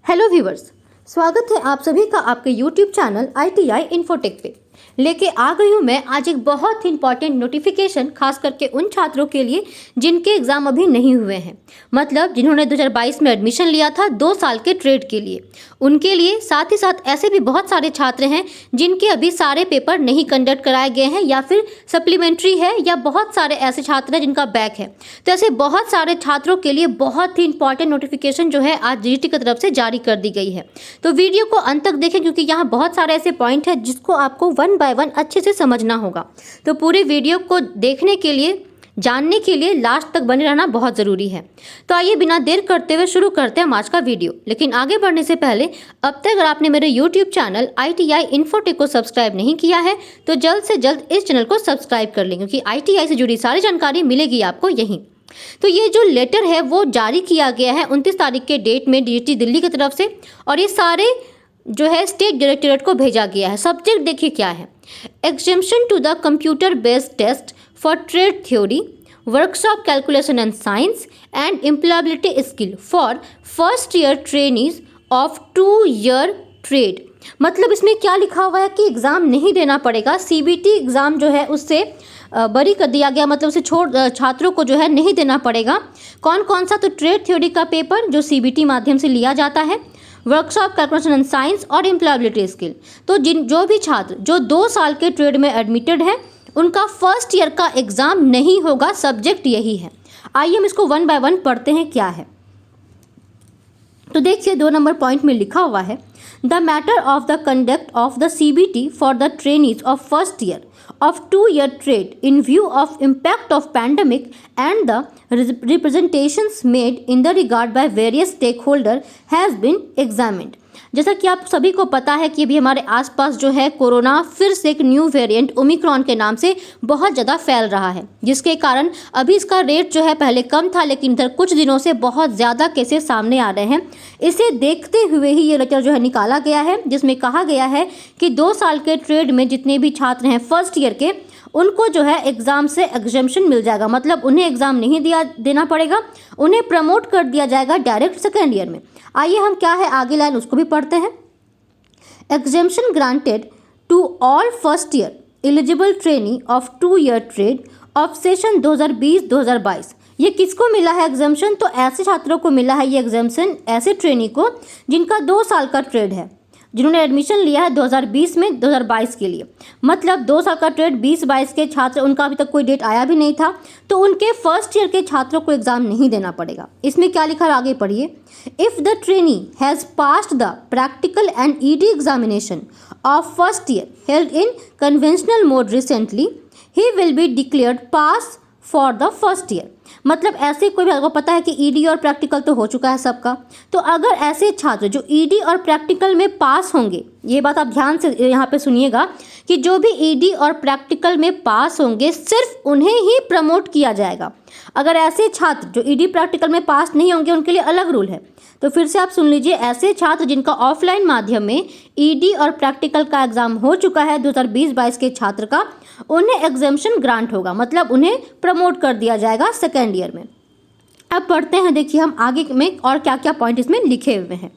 Hello viewers, स्वागत है आप सभी का आपके यूट्यूब चैनल ITI इन्फोटेक पे। लेके आ गई हूँ मैं आज एक बहुत ही इंपॉर्टेंट नोटिफिकेशन, खास करके उन छात्रों के लिए जिनके एग्ज़ाम अभी नहीं हुए हैं, मतलब जिन्होंने 2022 में एडमिशन लिया था 2 साल के ट्रेड के लिए, उनके लिए। साथ ही साथ ऐसे भी बहुत सारे छात्र हैं जिनके अभी सारे पेपर नहीं कंडक्ट कराए गए हैं या फिर सप्लीमेंट्री है, या बहुत सारे ऐसे छात्र हैं जिनका बैक है। तो ऐसे बहुत सारे छात्रों के लिए बहुत ही इंपॉर्टेंट नोटिफिकेशन जो है आज DGT की तरफ से जारी कर दी गई है। तो वीडियो को अंत तक देखें क्योंकि यहाँ बहुत सारे ऐसे पॉइंट हैं जिसको आपको 1 बाय 1 अच्छे से समझना होगा। तो पूरे वीडियो को देखने के लिए, जानने के लिए लास्ट तक बने रहना बहुत ज़रूरी है। तो आइए बिना देर करते हुए शुरू करते हैं आज का वीडियो। लेकिन आगे बढ़ने से पहले अब तक अगर आपने मेरे YouTube चैनल ITI इन्फोटेक को सब्सक्राइब नहीं किया है तो जल्द से जल्द इस चैनल को सब्सक्राइब कर लें, क्योंकि ITI से जुड़ी सारी जानकारी मिलेगी आपको यहीं। तो ये जो लेटर है वो जारी किया गया है 29 तारीख के डेट में DGT दिल्ली की तरफ से, और ये सारे जो है स्टेट डायरेक्टरेट को भेजा गया है। सब्जेक्ट देखिए क्या है, exemption to the computer based test for trade theory, workshop calculation and science and employability skill for first year trainees of 2 year trade. मतलब इसमें क्या लिखा हुआ है कि एग्ज़ाम नहीं देना पड़ेगा, CBT एग्ज़ाम जो है उससे बरी कर दिया गया, मतलब उसे छात्रों को जो है नहीं देना पड़ेगा। कौन कौन सा? तो ट्रेड थ्योरी का पेपर जो CBT माध्यम से लिया जाता है, वर्कशॉप कैलकुलेशन एंड साइंस और एम्प्लॉयबिलिटी स्किल। तो जो भी छात्र जो 2 साल के ट्रेड में एडमिटेड है उनका फर्स्ट ईयर का एग्ज़ाम नहीं होगा, सब्जेक्ट यही है। आइए हम इसको 1 बाय 1 पढ़ते हैं क्या है। तो देखिए 2 नंबर पॉइंट में लिखा हुआ है, the matter of the conduct of the CBT for the trainees of first year of 2-year trade in view of impact of pandemic and the representations made in the regard by various stakeholder has been examined। जैसा कि आप सभी को पता है कि अभी हमारे आसपास जो है कोरोना फिर से एक न्यू वेरिएंट ओमिक्रॉन के नाम से बहुत ज़्यादा फैल रहा है, जिसके कारण अभी इसका रेट जो है पहले कम था, लेकिन इधर कुछ दिनों से बहुत ज़्यादा केसेस सामने आ रहे हैं। इसे देखते हुए ही ये लेटर जो है निकाला गया है, जिसमें कहा गया है कि 2 साल के ट्रेड में जितने भी छात्र हैं फर्स्ट ईयर के, उनको जो है एग्ज़ाम से एग्जेम्पशन मिल जाएगा। मतलब उन्हें एग्ज़ाम नहीं देना पड़ेगा, उन्हें प्रमोट कर दिया जाएगा डायरेक्ट सेकेंड ईयर में। आइए हम क्या है आगे लाइन उसको भी पढ़ते हैं। Exemption granted to all first year eligible trainee of 2 year trade of session 2020-2022। ये किसको मिला है एग्जेम्पशन? तो ऐसे छात्रों को मिला है ये एग्जेम्पशन, ऐसे ट्रेनी को जिनका 2 साल का ट्रेड है, जिन्होंने एडमिशन लिया है 2020 में 2022 के लिए। मतलब 2 साल का ट्रेड 20-22 के छात्र, उनका अभी तक कोई डेट आया भी नहीं था, तो उनके फर्स्ट ईयर के छात्रों को एग्जाम नहीं देना पड़ेगा। इसमें क्या लिखा है आगे पढ़िए, if the trainee has passed the practical and ED examination of first year held in conventional mode recently, he will be declared pass for the first year. मतलब ऐसे कोई भी, आपको पता है कि ED और प्रैक्टिकल तो हो चुका है सबका, तो अगर ऐसे छात्र जो ED और प्रैक्टिकल में पास होंगे, ये बात आप ध्यान से यहाँ पे सुनिएगा कि जो भी ED और प्रैक्टिकल में पास होंगे सिर्फ उन्हें ही प्रमोट किया जाएगा। अगर ऐसे छात्र जो ED प्रैक्टिकल में पास नहीं होंगे उनके लिए अलग रूल है। तो फिर से आप सुन लीजिए, ऐसे छात्र जिनका ऑफलाइन माध्यम में ED और प्रैक्टिकल का एग्ज़ाम हो चुका है 2020-22 के छात्र का, उन्हें एग्जेम्पशन ग्रांट होगा, मतलब उन्हें प्रमोट कर दिया जाएगा सेकेंड ईयर में। अब पढ़ते हैं, देखिए हम आगे में और क्या क्या पॉइंट इसमें लिखे हुए हैं।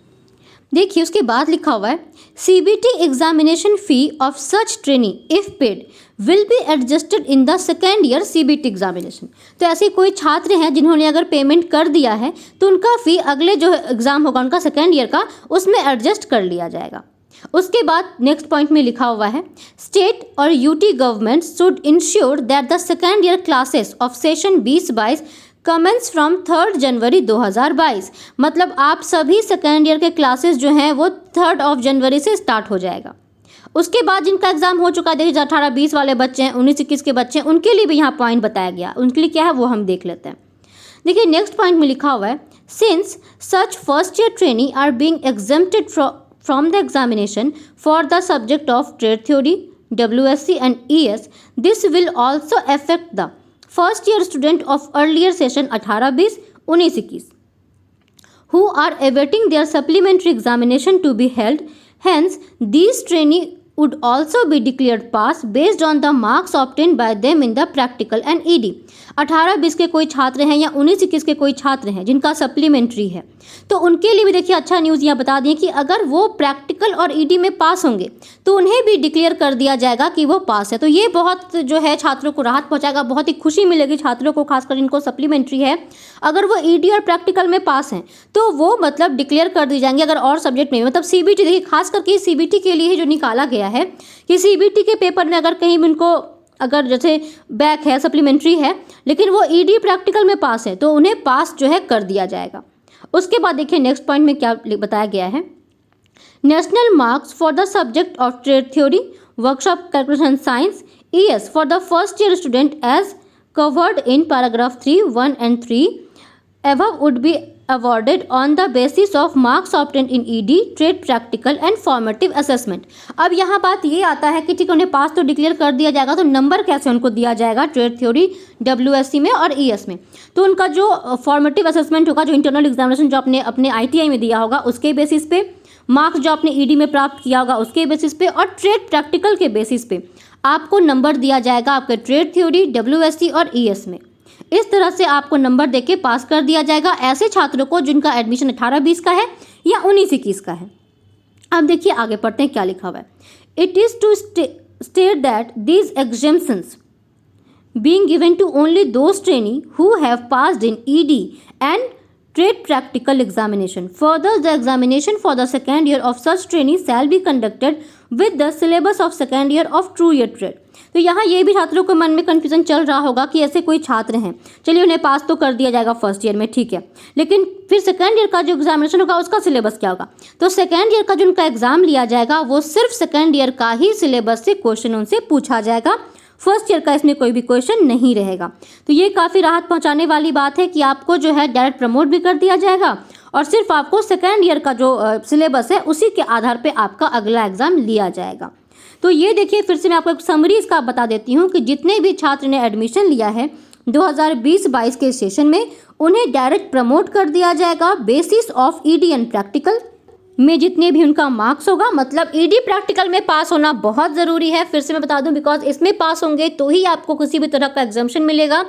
देखिए उसके बाद लिखा हुआ है, CBT examination fee of such trainee if paid will be adjusted in the second year CBT examination. तो ऐसे कोई छात्र हैं जिन्होंने अगर पेमेंट कर दिया है तो उनका फ़ी अगले जो एग्ज़ाम होगा उनका सेकेंड ईयर का, उसमें एडजस्ट कर लिया जाएगा। उसके बाद नेक्स्ट पॉइंट में लिखा हुआ है, स्टेट और UT government should ensure that the second year classes of session 2022 commence from 3 January 2022। मतलब आप सभी सेकेंड ईयर के क्लासेस जो हैं वो 3 जनवरी से स्टार्ट हो जाएगा। उसके बाद जिनका एग्जाम हो चुका है, देखिए 18-20 वाले बच्चे हैं, 19-21 के बच्चे हैं, उनके लिए भी यहाँ पॉइंट बताया गया। उनके लिए क्या है वो हम देख लेते हैं। देखिए नेक्स्ट पॉइंट में लिखा हुआ है, since such first year trainee are being exempted from the examination for the subject of trade theory, WSC and ES, this will also affect the first year student of earlier session 18-20, 19-21 who are awaiting their supplementary examination to be held. Hence, these trainee would also be declared pass based on the marks obtained by them in the practical and ED। 18-20 के कोई छात्र हैं या 19-21 के कोई छात्र हैं जिनका सप्लीमेंट्री है, तो उनके लिए भी देखिए अच्छा न्यूज़ यहाँ बता दें कि अगर वो प्रैक्टिकल और ईडी में पास होंगे तो उन्हें भी डिक्लेयर कर दिया जाएगा कि वो पास है। तो ये बहुत जो है छात्रों को राहत पहुंचाएगा, बहुत ही खुशी मिलेगी छात्रों को, खासकर इनको सप्लीमेंट्री है। अगर वो ईडी और प्रैक्टिकल में पास हैं तो वो मतलब डिक्लेयर कर दी जाएंगे। अगर और सब्जेक्ट में मतलब सीबीटी, देखिए खास करके सीबीटी के लिए जो निकाला गया है कि सीबीटी के पेपर में अगर कहीं भी उनको अगर जैसे बैक है, सप्लीमेंट्री है, लेकिन वो ईडी प्रैक्टिकल में पास है तो उन्हें पास जो है कर दिया जाएगा। उसके बाद देखिए नेक्स्ट पॉइंट में क्या बताया गया है। National marks for the subject of trade theory, workshop, calculation science, ES for the first year student as covered in paragraph 3, 1 and 3 above would be awarded on the basis of marks obtained in ED, trade practical and formative assessment। अब यहाँ बात ये आता है कि ठीक है उन्हें पास तो डिक्लेयर कर दिया जाएगा, तो नंबर कैसे उनको दिया जाएगा ट्रेड थ्योरी, WSC में और ES में। तो उनका जो फॉर्मेटिव असेसमेंट होगा, जो इंटरनल एग्जामिनेशन जो आपने अपने ITI में दिया होगा उसके बेसिस पे, मार्क्स जो आपने ED में प्राप्त किया होगा उसके बेसिस पे और ट्रेड प्रैक्टिकल के बेसिस पे आपको नंबर दिया जाएगा आपके ट्रेड थ्योरी, WSC और ES में। इस तरह से आपको नंबर देके पास कर दिया जाएगा ऐसे छात्रों को जिनका एडमिशन 18-20 का है या 19-21 का है। अब देखिए आगे पढ़ते हैं क्या लिखा हुआ है। It is to state that these exemptions being given to only those trainee who have passed in ED and trade practical examination. Further, the examination for the second year of such trainees shall be conducted with the syllabus of second year of true year trade। तो यहाँ ये भी छात्रों के मन में confusion चल रहा होगा कि ऐसे कोई छात्र हैं, चलिए उन्हें पास तो कर दिया जाएगा फर्स्ट ईयर में, ठीक है, लेकिन फिर सेकेंड ईयर का जो एग्जामिनेशन होगा उसका सिलेबस क्या होगा। तो सेकेंड ईयर का जो उनका एग्जाम लिया जाएगा वो सिर्फ सेकेंड ईयर का ही सिलेबस से क्वेश्चन उनसे पूछा जाएगा, फर्स्ट ईयर का इसमें कोई भी क्वेश्चन नहीं रहेगा। तो ये काफ़ी राहत पहुंचाने वाली बात है कि आपको जो है डायरेक्ट प्रमोट भी कर दिया जाएगा और सिर्फ आपको सेकेंड ईयर का जो सिलेबस है उसी के आधार पे आपका अगला एग्ज़ाम लिया जाएगा। तो ये देखिए फिर से मैं आपको एक समरी इसका बता देती हूँ कि जितने भी छात्र ने एडमिशन लिया है 2020-22 के सेशन में उन्हें डायरेक्ट प्रमोट कर दिया जाएगा basis of ED and practical में जितने भी उनका मार्क्स होगा। मतलब ED प्रैक्टिकल में पास होना बहुत ज़रूरी है, फिर से मैं बता दूं, बिकॉज इसमें पास होंगे तो ही आपको किसी भी तरह का एग्जाम्शन मिलेगा।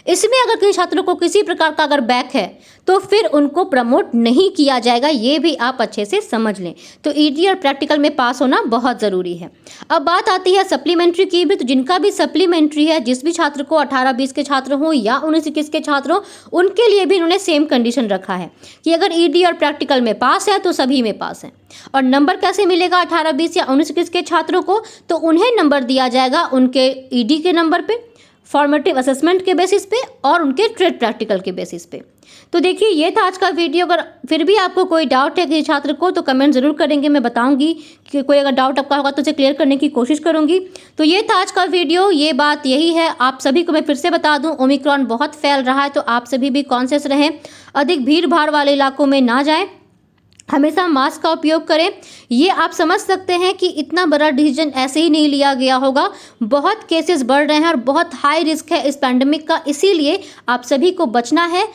इसमें अगर किसी छात्रों को किसी प्रकार का अगर बैक है तो फिर उनको प्रमोट नहीं किया जाएगा, ये भी आप अच्छे से समझ लें। तो ED और प्रैक्टिकल में पास होना बहुत ज़रूरी है। अब बात आती है सप्लीमेंट्री की भी, तो जिनका भी सप्लीमेंट्री है, जिस भी छात्र को 18-20 के छात्र हों या 19-21 के छात्र हों, उनके लिए भी इन्होंने सेम कंडीशन रखा है कि अगर ED और प्रैक्टिकल में पास है तो सभी में पास है। और नंबर कैसे मिलेगा 18-20 या 19-21 के छात्रों को, तो उन्हें नंबर दिया जाएगा उनके ED के नंबर पे, फॉर्मेटिव असेसमेंट के बेसिस पे और उनके ट्रेड प्रैक्टिकल के बेसिस पे। तो देखिए ये था आज का वीडियो। अगर फिर भी आपको कोई डाउट है किसी छात्र को तो कमेंट ज़रूर करेंगे, मैं बताऊंगी कि कोई अगर डाउट आपका होगा तो उसे क्लियर करने की कोशिश करूंगी। तो ये था आज का वीडियो, ये बात यही है। आप सभी को मैं फिर से बता दूं, ओमिक्रॉन बहुत फैल रहा है तो आप सभी भी कॉन्शियस रहें, अधिक भीड़ भाड़ वाले इलाकों में ना जाएं, हमेशा मास्क का उपयोग करें। ये आप समझ सकते हैं कि इतना बड़ा डिसीजन ऐसे ही नहीं लिया गया होगा, बहुत केसेस बढ़ रहे हैं और बहुत हाई रिस्क है इस पैंडेमिक का, इसीलिए आप सभी को बचना है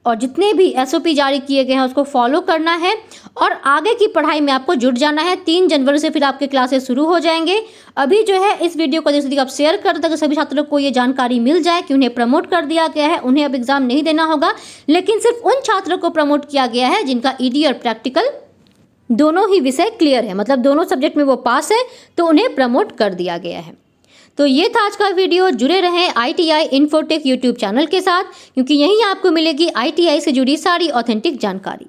और जितने भी SOP जारी किए गए हैं उसको फॉलो करना है और आगे की पढ़ाई में आपको जुट जाना है। 3 जनवरी से फिर आपके क्लासेस शुरू हो जाएंगे। अभी जो है इस वीडियो को जैसे आप शेयर कर दें ताकि सभी छात्रों को ये जानकारी मिल जाए कि उन्हें प्रमोट कर दिया गया है, उन्हें अब एग्जाम नहीं देना होगा, लेकिन सिर्फ उन छात्रों को प्रमोट किया गया है जिनका ED और प्रैक्टिकल दोनों ही विषय क्लियर है, मतलब दोनों सब्जेक्ट में वो पास है तो उन्हें प्रमोट कर दिया गया है। तो ये था आज का वीडियो। जुड़े रहें ITI इन्फोटेक यूट्यूब चैनल के साथ, क्योंकि यहीं आपको मिलेगी ITI से जुड़ी सारी ऑथेंटिक जानकारी।